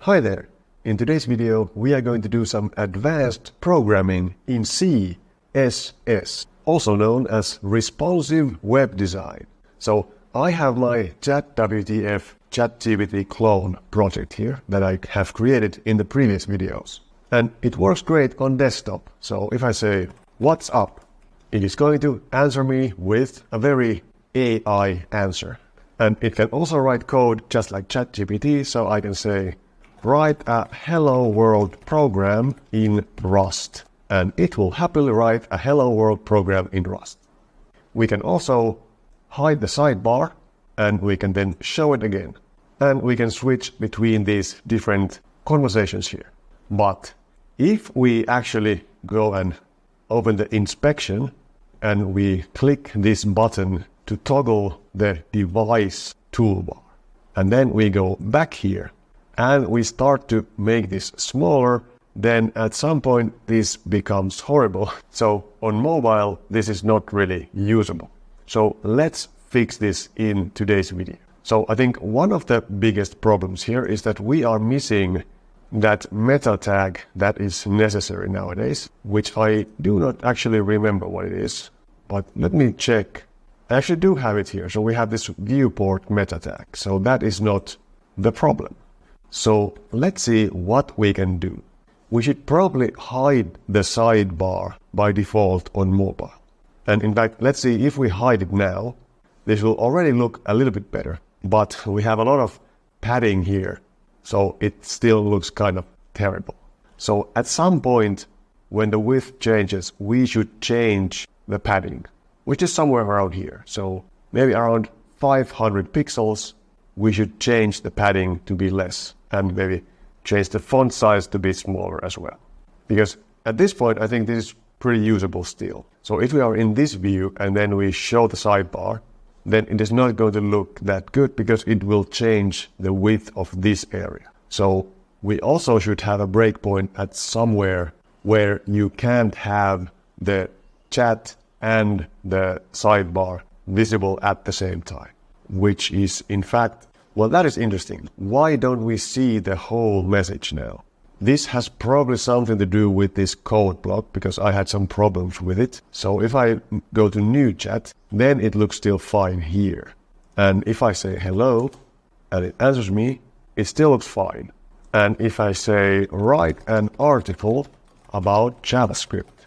Hi there! In today's video, we are going to do some advanced programming in CSS, also known as responsive web design. So I have my ChatWTF ChatGPT clone project here that I have created in the previous videos. And it works great on desktop. So if I say, "What's up?" it is going to answer me with a very AI answer. And it can also write code just like ChatGPT, so I can say, "Write a hello world program in Rust." And it will happily write a hello world program in Rust. We can also hide the sidebar, and we can then show it again. And we can switch between these different conversations here. But if we actually go and open the inspection, and we click this button to toggle the device toolbar, and then we go back here, and we start to make this smaller, then at some point this becomes horrible. So on mobile, this is not really usable. So let's fix this in today's video. So I think one of the biggest problems here is that we are missing that meta tag that is necessary nowadays, which I do not actually remember what it is, but let me check. I actually do have it here. So we have this viewport meta tag. So that is not the problem. So let's see what we can do. We should probably hide the sidebar by default on mobile. And in fact, let's see if we hide it now. This will already look a little bit better, but we have a lot of padding here, so it still looks kind of terrible. So at some point, when the width changes, we should change the padding, which is somewhere around here. So maybe around 500 pixels, we should change the padding to be less, and maybe change the font size to be smaller as well. Because at this point, I think this is pretty usable still. So if we are in this view and then we show the sidebar, then it is not going to look that good because it will change the width of this area. So we also should have a breakpoint at somewhere where you can't have the chat and the sidebar visible at the same time, which is in fact, well, that is interesting. Why don't we see the whole message now? This has probably something to do with this code block because I had some problems with it. So if I go to new chat, then it looks still fine here. And if I say hello and it answers me, it still looks fine. And if I say write an article about JavaScript,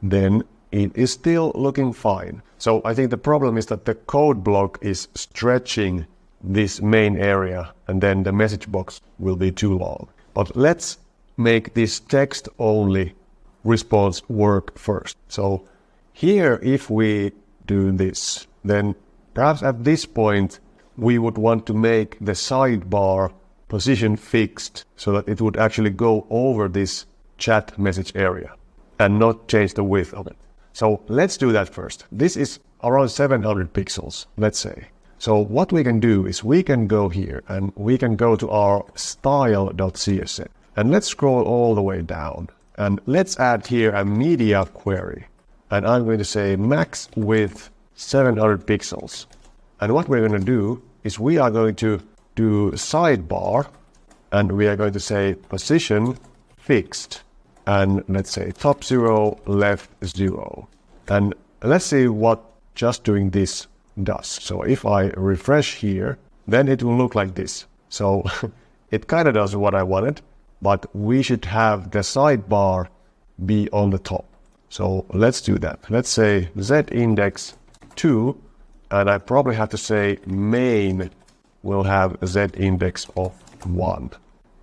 then it is still looking fine. So I think the problem is that the code block is stretching this main area, and then the message box will be too long. But let's make this text-only response work first. So here, if we do this, then perhaps at this point, we would want to make the sidebar position fixed so that it would actually go over this chat message area and not change the width of it. So let's do that first. This is around 700 pixels, let's say. So what we can do is we can go here and we can go to our style.css and let's scroll all the way down and let's add here a media query. And I'm going to say max width 700 pixels. And what we're going to do is we are going to do sidebar and we are going to say position fixed. And let's say top 0, left 0. And let's see what just doing this does. So if I refresh here, then it will look like this. So it kind of does what I wanted, but we should have the sidebar be on the top. So let's do that. Let's say z-index 2, and I probably have to say main will have z-index of 1.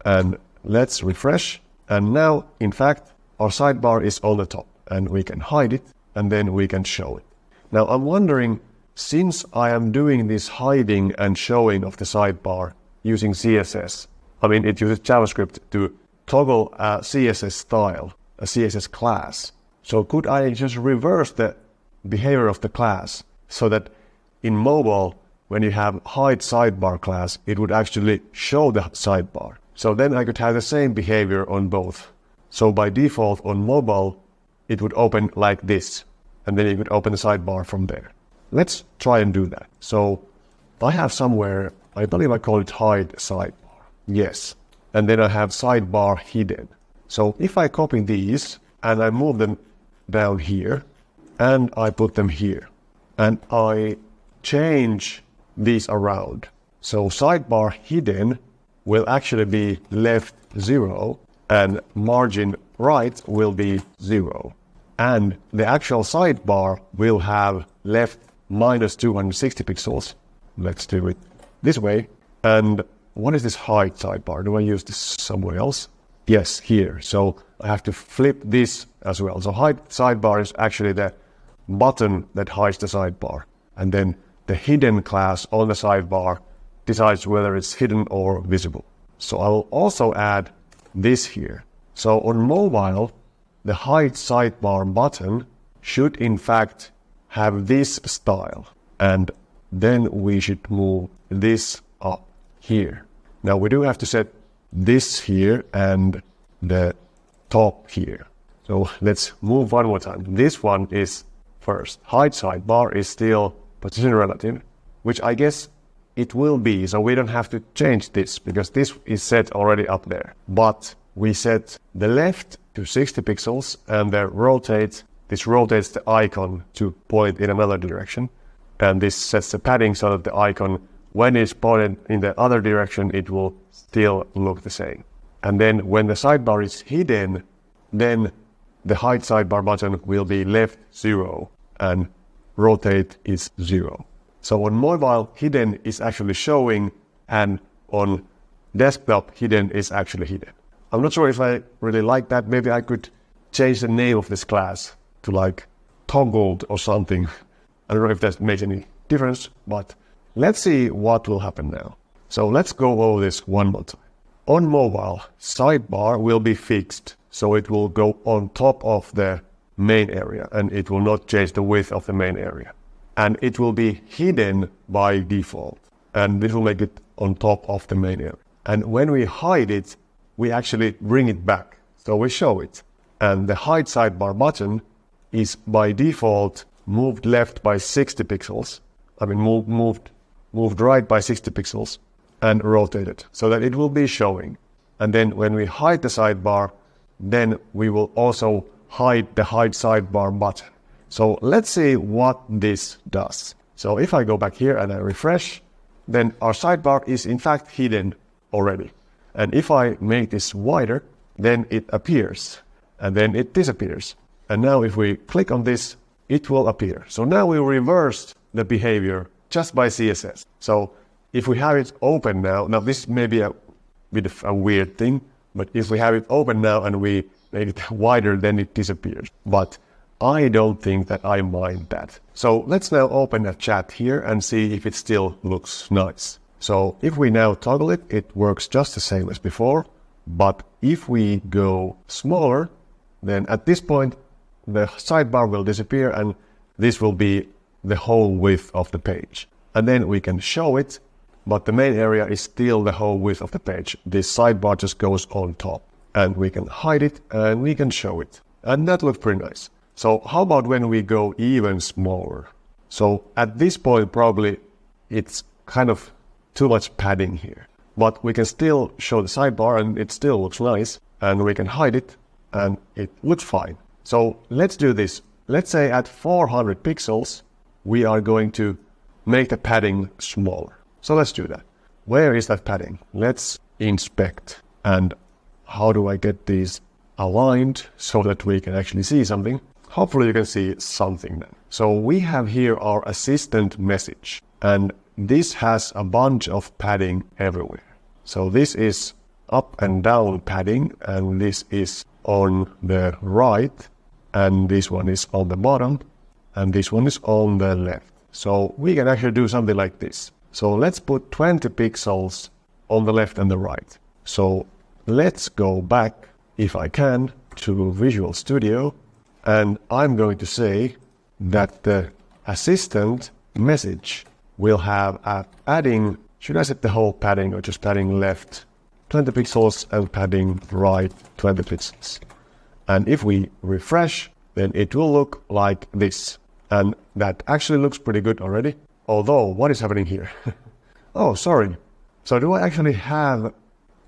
And let's refresh. And now, in fact, our sidebar is on the top, and we can hide it, and then we can show it. Now, I'm wondering, since I am doing this hiding and showing of the sidebar using CSS, I mean, it uses JavaScript to toggle a CSS style, a CSS class. So could I just reverse the behavior of the class so that in mobile, when you have hide sidebar class, it would actually show the sidebar. So then I could have the same behavior on both. So by default on mobile, it would open like this, and then you could open the sidebar from there. Let's try and do that. So I have somewhere, I believe I call it hide sidebar. Yes. and then I have sidebar hidden. So if I copy these and I move them down here and I put them here and I change these around. So sidebar hidden will actually be left 0 and margin right will be 0. And the actual sidebar will have left minus 260 pixels. Let's do it this way. And what is this height sidebar? Do I use this somewhere else? Yes, here. So I have to flip this as well. So height sidebar is actually the button that hides the sidebar. And then the hidden class on the sidebar decides whether it's hidden or visible. So I will also add this here. So on mobile, the hide sidebar button should in fact have this style. And then we should move this up here. Now we do have to set this here and the top here. So let's move one more time. This one is first. Hide sidebar is still position relative, which I guess it will be. So we don't have to change this because this is set already up there. But we set the left to 60 pixels and the rotate. This rotates the icon to point in another direction. And this sets the padding so that the icon, when it's pointed in the other direction, it will still look the same. And then when the sidebar is hidden, then the hide sidebar button will be left 0 and rotate is 0. So on mobile, hidden is actually showing, and on desktop, hidden is actually hidden. I'm not sure if I really like that. Maybe I could change the name of this class to like toggled or something. I don't know if that makes any difference, but let's see what will happen now. So let's go over this one more time. On mobile, sidebar will be fixed, so it will go on top of the main area and it will not change the width of the main area. And it will be hidden by default, and this will make it on top of the main area. And when we hide it, we actually bring it back. So we show it. And the hide sidebar button is by default moved left by 60 pixels. I mean, moved right by 60 pixels and rotated so that it will be showing. And then when we hide the sidebar, then we will also hide the hide sidebar button. So let's see what this does. So if I go back here and I refresh, then our sidebar is in fact hidden already. And if I make this wider, then it appears and then it disappears. And now if we click on this, it will appear. So now we reversed the behavior just by CSS. So if we have it open now this may be a bit of a weird thing, but if we have it open now and we make it wider, then it disappears. But I don't think that I mind that. So let's now open a chat here and see if it still looks nice. So if we now toggle it, it works just the same as before. But if we go smaller, then at this point, the sidebar will disappear and this will be the whole width of the page. And then we can show it, but the main area is still the whole width of the page. This sidebar just goes on top. And we can hide it and we can show it. And that looks pretty nice. So how about when we go even smaller? So at this point, probably it's kind of too much padding here. But we can still show the sidebar and it still looks nice. And we can hide it and it looks fine. So let's do this. Let's say at 400 pixels, we are going to make the padding smaller. So let's do that. Where is that padding? Let's inspect. And how do I get these aligned so that we can actually see something? Hopefully you can see something then. So we have here our assistant message, and this has a bunch of padding everywhere. So this is up and down padding, and this is on the right, and this one is on the bottom, and this one is on the left. So we can actually do something like this. So let's put 20 pixels on the left and the right. So let's go back, if I can, to Visual Studio. And I'm going to say that the assistant message will have a padding. Should I set the whole padding or just padding left 20 pixels and padding right 20 pixels? And if we refresh, then it will look like this. And that actually looks pretty good already. Although, what is happening here? Oh, sorry. So do I actually have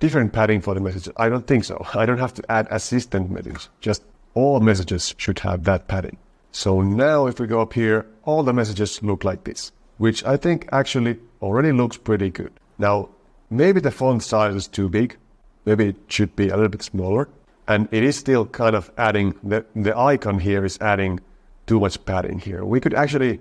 different padding for the messages? I don't think so. I don't have to add assistant messages. Just all messages should have that padding. So now if we go up here, all the messages look like this, which I think actually already looks pretty good. Now, maybe the font size is too big. Maybe it should be a little bit smaller. And it is still kind of adding, the icon here is adding too much padding here. We could actually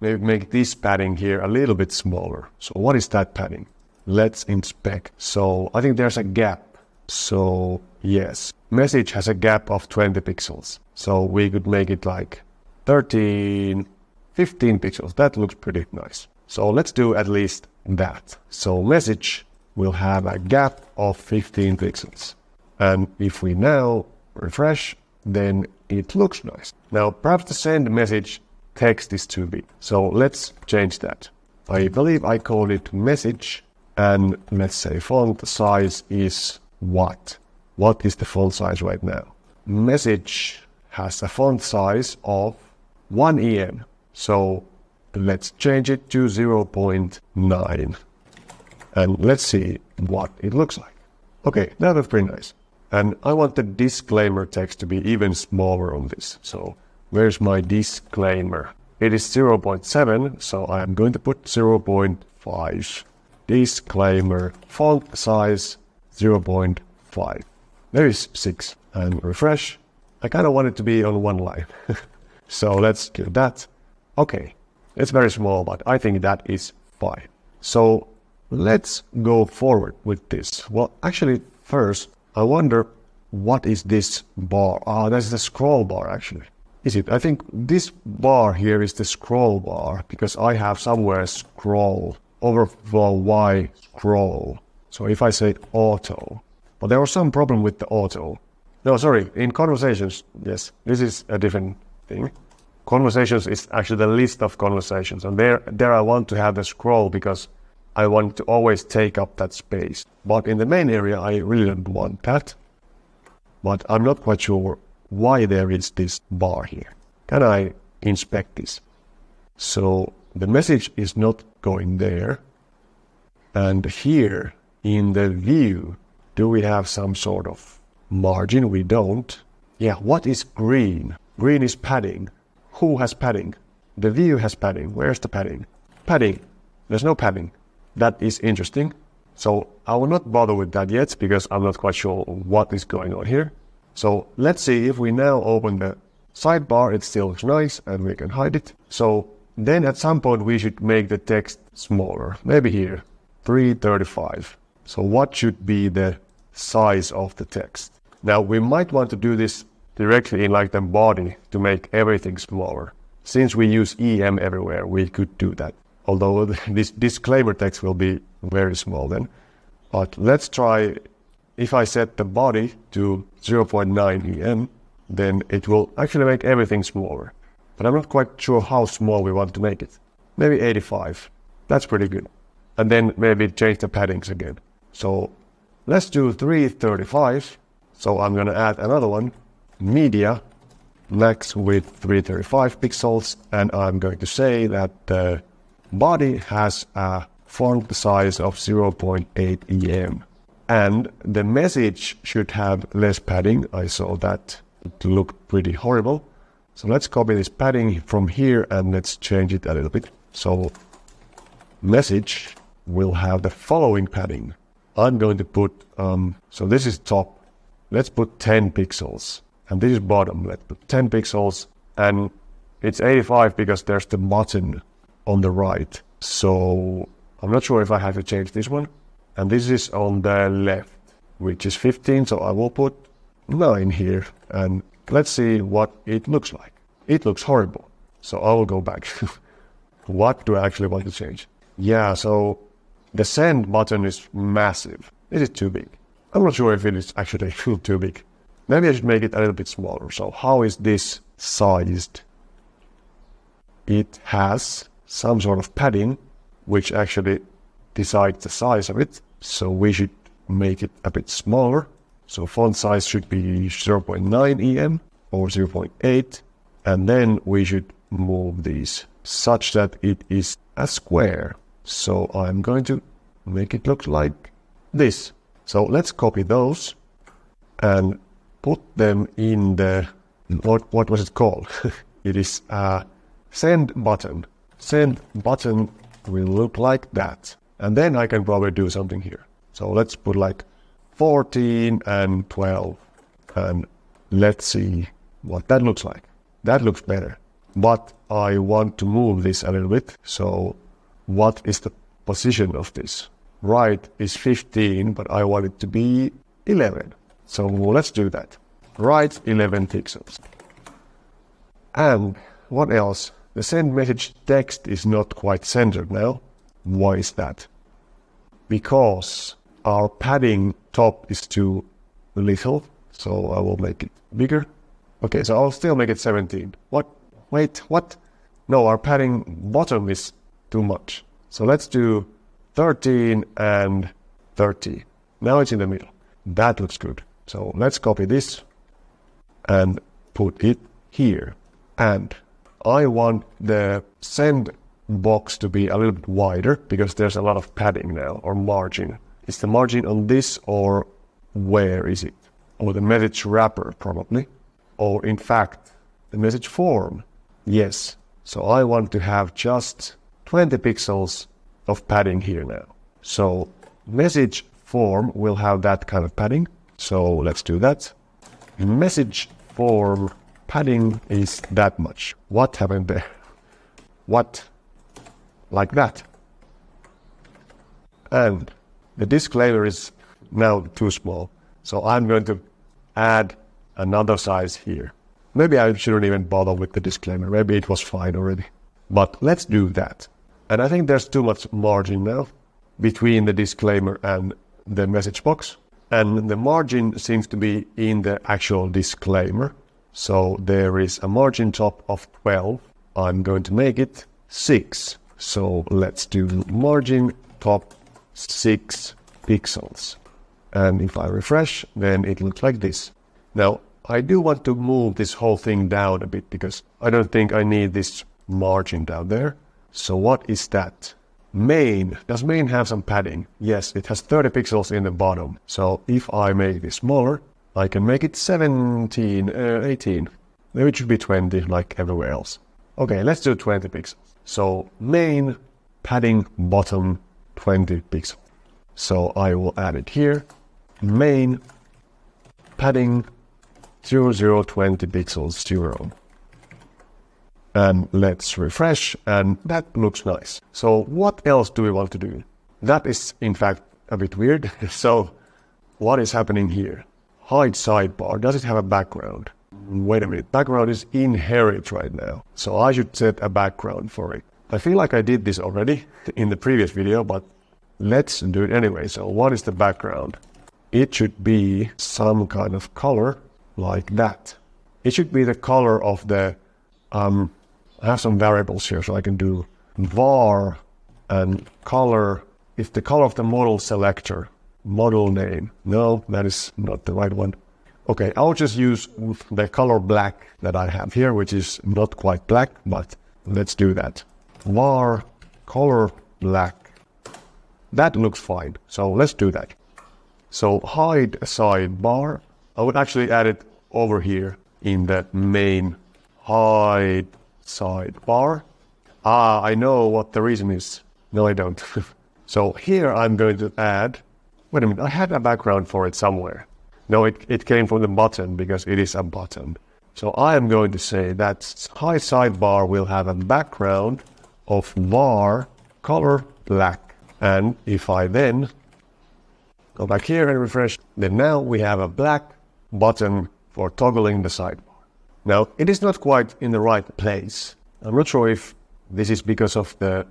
maybe make this padding here a little bit smaller. So what is that padding? Let's inspect. So I think there's a gap. So yes, message has a gap of 20 pixels. So we could make it like 13, 15 pixels. That looks pretty nice. So let's do at least that. So message will have a gap of 15 pixels. And if we now refresh, then it looks nice. Now, perhaps the send message text is too big. So let's change that. I believe I called it message. And let's say font size is what? What is the font size right now? Message has a font size of 1 EM. So let's change it to 0.9. And let's see what it looks like. Okay, that looks pretty nice. And I want the disclaimer text to be even smaller on this. So where's my disclaimer? It is 0.7, so I'm going to put 0.5. Disclaimer, font size 0.5. There is 6. And refresh. I kind of want it to be on one line. So let's do that. Okay, it's very small, but I think that is fine. So let's go forward with this. Well, actually, first, I wonder what is this bar? Ah, that's the scroll bar, actually. Is it? I think this bar here is the scroll bar because I have somewhere scroll, overflow Y scroll. So if I say auto, but there was some problem with the auto. No, sorry, in conversations, yes, this is a different thing. Conversations is actually the list of conversations, and there I want to have the scroll because I want to always take up that space. But in the main area, I really don't want that. But I'm not quite sure why there is this bar here. Can I inspect this? So the message is not going there. And here in the view, do we have some sort of margin? We don't. Yeah, what is green? Green is padding. Who has padding? The view has padding. Where's the padding? Padding. There's no padding. That is interesting. So I will not bother with that yet because I'm not quite sure what is going on here. So let's see if we now open the sidebar, it still looks nice and we can hide it. So then at some point we should make the text smaller. Maybe here, 335. So what should be the size of the text? Now we might want to do this directly in like the body to make everything smaller. Since we use EM everywhere, we could do that. Although this disclaimer text will be very small then. But let's try, if I set the body to 0.9 EM, then it will actually make everything smaller. But I'm not quite sure how small we want to make it. Maybe 85. That's pretty good. And then maybe change the paddings again. So let's do 335. So I'm going to add another one. Media, max with 335 pixels. And I'm going to say that the body has a font size of 0.8 EM. And the message should have less padding. I saw that it looked pretty horrible. So let's copy this padding from here and let's change it a little bit. So message will have the following padding. I'm going to put, so this is top. Let's put 10 pixels. And this is bottom. Let's put 10 pixels. And it's 85 because there's the button on the right. So I'm not sure if I have to change this one. And this is on the left, which is 15. So I will put 9 here. And let's see what it looks like. It looks horrible. So I will go back. What do I actually want to change? Yeah, so the send button is massive. This is too big. I'm not sure if it is actually too big. Maybe I should make it a little bit smaller. So how is this sized? It has some sort of padding, which actually decides the size of it. So we should make it a bit smaller. So font size should be 0.9 EM or 0.8. And then we should move these such that it is a square. So I'm going to make it look like this. So let's copy those and put them in the, what was it called? It is send button. Send button will look like that. And then I can probably do something here. So let's put like 14 and 12 and let's see what that looks like. That looks better. But I want to move this a little bit. So what is the position of this? Right is 15, but I want it to be 11. So let's do that. Right 11 pixels. And what else? The send message text is not quite centered now. Why is that? Because our padding top is too little. So I will make it bigger. Okay, so I'll still make it 17. What? Wait, what? No, our padding bottom is too much. So let's do 13 and 30. Now it's in the middle. That looks good. So let's copy this and put it here. And I want the send box to be a little bit wider because there's a lot of padding now, or margin. Is the margin on this, or where is it? Or the message wrapper probably. Or in fact, the message form. Yes. So I want to have just 20 pixels of padding here now. So message form will have that kind of padding. So let's do that. Message form padding is that much. What happened there? What? Like that. And the disclaimer is now too small. So I'm going to add another size here. Maybe I shouldn't even bother with the disclaimer. Maybe it was fine already. But let's do that. And I think there's too much margin now between the disclaimer and the message box. And the margin seems to be in the actual disclaimer. So there is a margin top of 12. I'm going to make it 6. So let's do margin top 6 pixels. And if I refresh, then it looks like this. Now, I do want to move this whole thing down a bit because I don't think I need this margin down there. So what is that? Main. Does main have some padding? Yes, it has 30 pixels in the bottom. So if I make this smaller, I can make it 18. Maybe it should be 20 like everywhere else. Okay, let's do 20 pixels. So main padding bottom 20 pixels. So I will add it here. Main padding 0020 pixels 0. And let's refresh, and that looks nice. So what else do we want to do? That is in fact a bit weird. So what is happening here? Hide sidebar. Does it have a background? Wait a minute. Background is inherit right now. So I should set a background for it. I feel like I did this already in the previous video, but let's do it anyway. So what is the background? It should be some kind of color like that. It should be the color of the, I have some variables here, so I can do var and color. If the color of the model selector, model name. No, that is not the right one. Okay, I'll just use the color black that I have here, which is not quite black, but let's do that. Var color black. That looks fine. So let's do that. So hide sidebar. I would actually add it over here in the main hide sidebar. I know what the reason is. No, I don't. So here I'm going to add, wait a minute, I had a background for it somewhere. No, it came from the button because it is a button. So I am going to say that hide sidebar will have a background of var color black. And if I then go back here and refresh, then now we have a black button for toggling the sidebar. Now, it is not quite in the right place. I'm not sure if this is because of the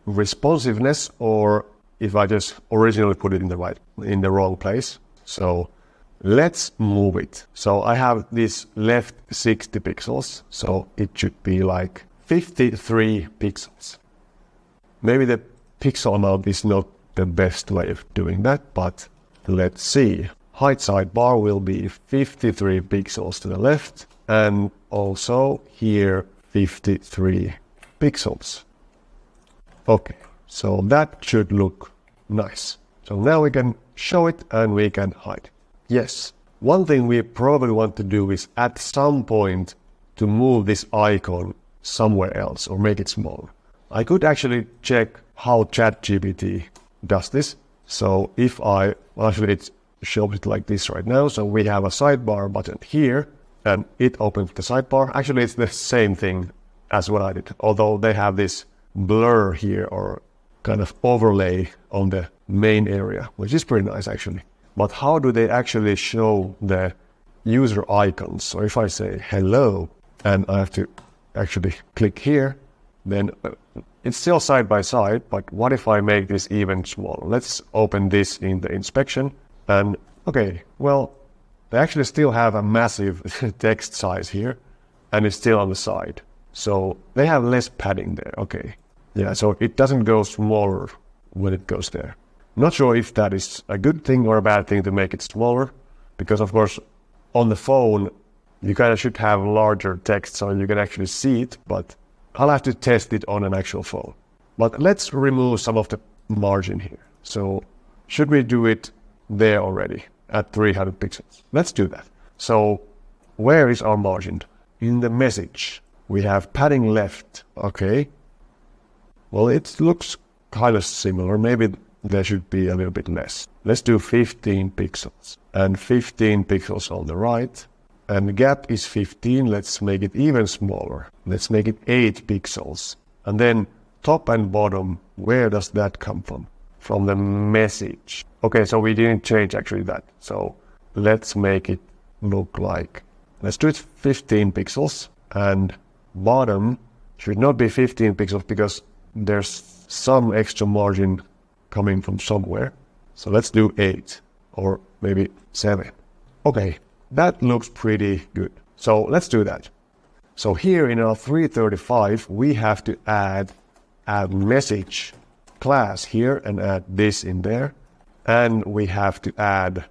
responsiveness or if I just originally put it in the wrong place. So let's move it. So I have this left 60 pixels. So it should be like 53 pixels. Maybe the pixel amount is not the best way of doing that, but let's see. Height sidebar will be 53 pixels to the left, and also here 53 pixels. Okay, so that should look nice. So now we can show it and we can hide. Yes, one thing we probably want to do is at some point to move this icon somewhere else or make it smaller. I could actually check how ChatGPT does this. So if actually it shows it like this right now. So we have a sidebar button here and it opens the sidebar. Actually, it's the same thing as what I did, although they have this blur here or kind of overlay on the main area, which is pretty nice actually. But how do they actually show the user icons? So if I say hello and I have to actually click here, then it's still side by side, but what if I make this even smaller? Let's open this in the inspection and okay, well, they actually still have a massive text size here and it's still on the side. So they have less padding there, okay. Yeah, so it doesn't go smaller when it goes there. Not sure if that is a good thing or a bad thing to make it smaller, because of course on the phone you kind of should have larger text so you can actually see it, but I'll have to test it on an actual phone. But let's remove some of the margin here. So should we do it there already at 300 pixels? Let's do that. So where is our margin? In the message, we have padding left. Okay. Well, it looks kind of similar. Maybe there should be a little bit less. Let's do 15 pixels and 15 pixels on the right. And the gap is 15. Let's make it even smaller. Let's make it 8 pixels. And then top and bottom, where does that come from? From the message. Okay, so we didn't change actually that. So let's make it look like, let's do it 15 pixels. And bottom should not be 15 pixels because there's some extra margin coming from somewhere. So let's do 8 or maybe 7. Okay, that looks pretty good. So let's do that. So here in our 335, we have to add a message class here and add this in there. And we have to add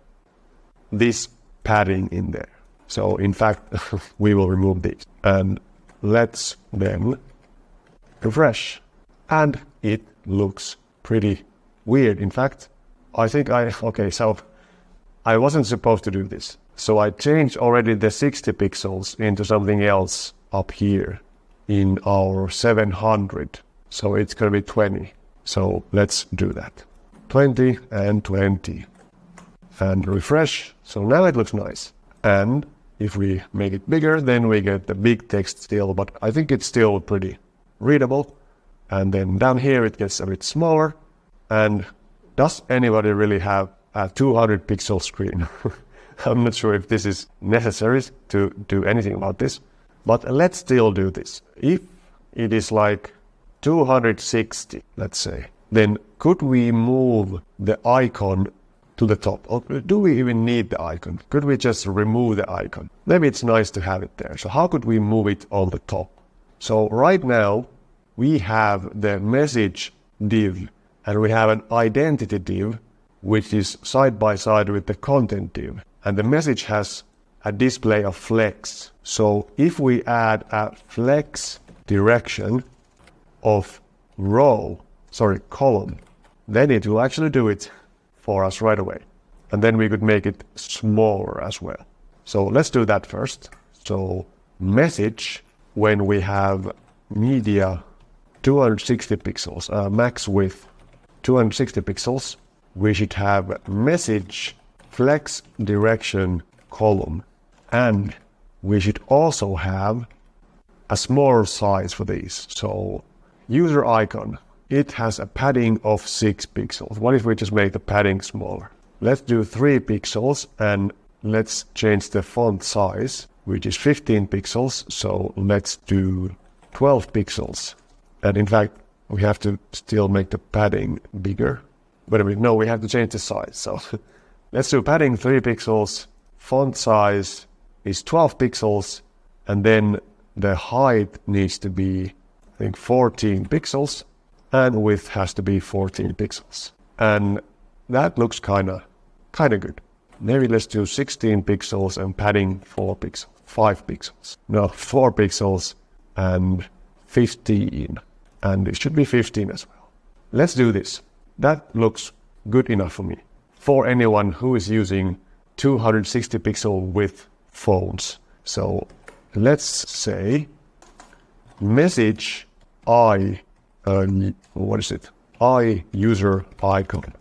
this padding in there. So in fact, we will remove this. And let's then refresh. And it looks pretty weird. In fact, I think so I wasn't supposed to do this. So I changed already the 60 pixels into something else up here in our 700. So it's going to be 20. So let's do that. 20 and 20. And refresh. So now it looks nice. And if we make it bigger, then we get the big text still, but I think it's still pretty readable. And then down here it gets a bit smaller. And does anybody really have a 200 pixel screen? I'm not sure if this is necessary to do anything about this, but let's still do this. If it is like 260, let's say, then could we move the icon to the top? Or do we even need the icon? Could we just remove the icon? Maybe it's nice to have it there. So how could we move it on the top? So right now we have the message div and we have an identity div, which is side by side with the content div. And the message has a display of flex. So if we add a flex direction of column, then it will actually do it for us right away. And then we could make it smaller as well. So let's do that first. So message, when we have media 260 pixels, max width 260 pixels, we should have message flex direction column. And we should also have a smaller size for these. So user icon, it has a padding of 6 pixels. What if we just make the padding smaller? Let's do 3 pixels and let's change the font size, which is 15 pixels. So let's do 12 pixels. And in fact, we have to still make the padding bigger. But no, we have to change the size. So let's do padding 3 pixels. Font size is 12 pixels. And then the height needs to be, I think, 14 pixels. And width has to be 14 pixels. And that looks kind of good. Maybe let's do 16 pixels and padding 5 pixels. No, 4 pixels and 15. And it should be 15 as well. Let's do this. That looks good enough for me. for anyone who is using 260 pixel width phones. So let's say message I user icon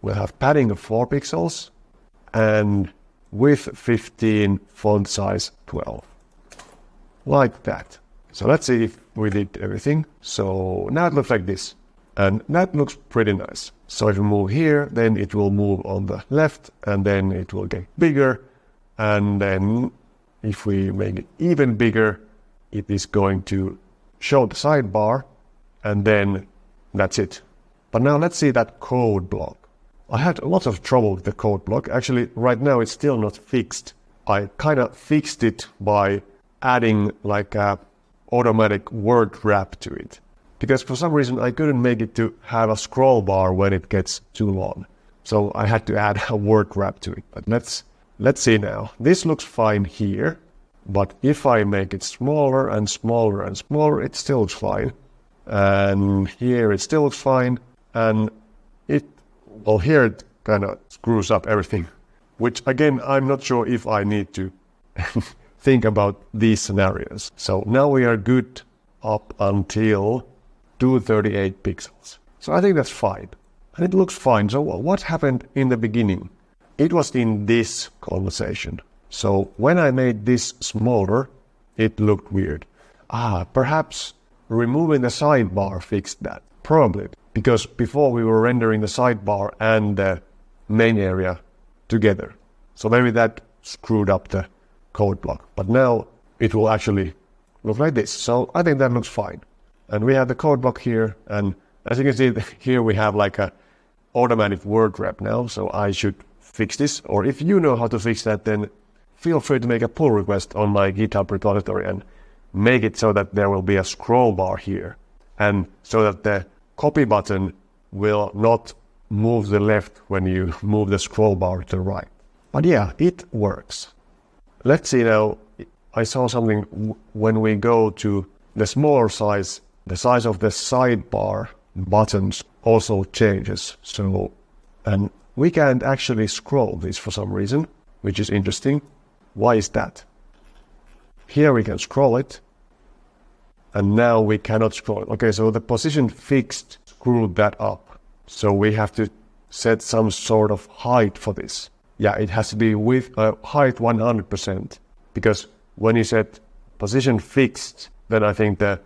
will have padding of 4 pixels and width 15, font size 12. Like that. So let's see if we did everything. So now it looks like this. And that looks pretty nice. So if we move here, then it will move on the left, and then it will get bigger. And then if we make it even bigger, it is going to show the sidebar, and then that's it. But now let's see that code block. I had lots of trouble with the code block. Actually, right now it's still not fixed. I kind of fixed it by adding like a automatic word wrap to it. Because for some reason I couldn't make it to have a scroll bar when it gets too long. So I had to add a word wrap to it. But let's see now. This looks fine here. But if I make it smaller and smaller and smaller, it still looks fine. And here it still looks fine. And here it kind of screws up everything. Which again, I'm not sure if I need to think about these scenarios. So now we are good up until 238 pixels. So I think that's fine. And it looks fine. So what happened in the beginning? It was in this conversation. So when I made this smaller, it looked weird. Perhaps removing the sidebar fixed that. Probably. Because before we were rendering the sidebar and the main area together. So maybe that screwed up the code block. But now it will actually look like this. So I think that looks fine. And we have the code block here. And as you can see, here we have like a automatic word wrap now. So I should fix this. Or if you know how to fix that, then feel free to make a pull request on my GitHub repository and make it so that there will be a scroll bar here. And so that the copy button will not move to the left when you move the scroll bar to the right. But yeah, it works. Let's see now. I saw something when we go to the smaller size, the size of the sidebar buttons also changes. So, and we can't actually scroll this for some reason, which is interesting. Why is that? Here we can scroll it, and now we cannot scroll it. Okay, so the position fixed screwed that up. So we have to set some sort of height for this. Yeah, it has to be with height 100%, because when you set position fixed, then I think the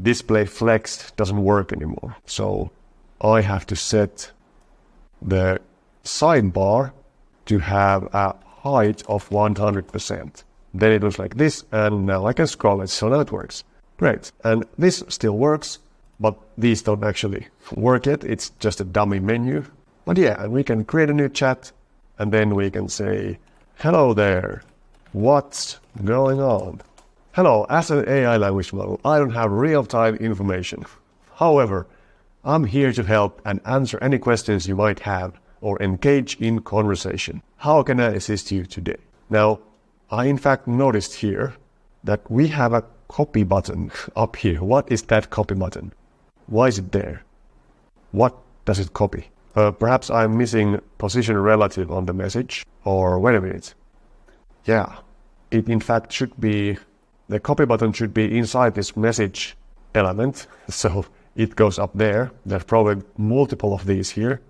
display flex doesn't work anymore. So I have to set the sidebar to have a height of 100%. Then it looks like this, and now I can scroll it, so now it works. Great, and this still works, but these don't actually work yet. It's just a dummy menu. But yeah, and we can create a new chat, and then we can say, hello there, what's going on? Hello, as an AI language model, I don't have real-time information. However, I'm here to help and answer any questions you might have or engage in conversation. How can I assist you today? Now, I in fact noticed here that we have a copy button up here. What is that copy button? Why is it there? What does it copy? Perhaps I'm missing position relative on the message. Or wait a minute. Yeah, it in fact should be, the copy button should be inside this message element. So it goes up there. There's probably multiple of these here.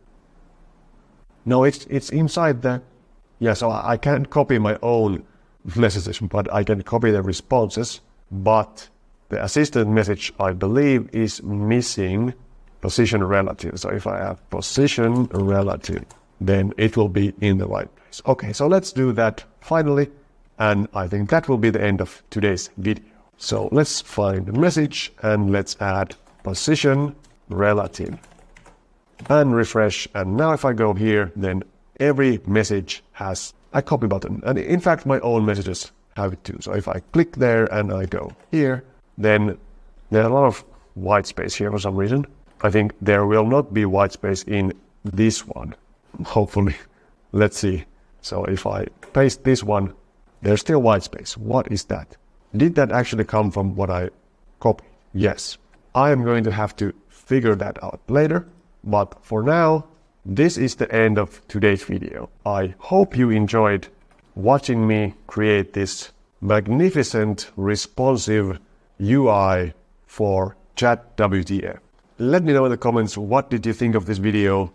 No, it's inside the, yeah, so I can't copy my own messages, but I can copy the responses. But the assistant message, I believe, is missing position relative. So if I have position relative, then it will be in the right place. Okay, so let's do that finally. And I think that will be the end of today's video. So let's find the message and let's add position relative and refresh. And now if I go here, then every message has a copy button. And in fact, my own messages have it too. So if I click there and I go here, then there's a lot of white space here for some reason. I think there will not be white space in this one. Hopefully. Let's see. So if I paste this one, there's still white space. What is that? Did that actually come from what I copied? Yes. I am going to have to figure that out later. But for now, this is the end of today's video. I hope you enjoyed watching me create this magnificent responsive UI for ChatWTF. Let me know in the comments what did you think of this video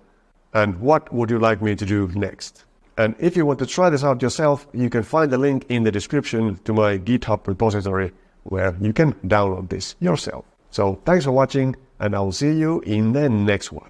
and what would you like me to do next. And if you want to try this out yourself, you can find the link in the description to my GitHub repository where you can download this yourself. So thanks for watching, and I will see you in the next one.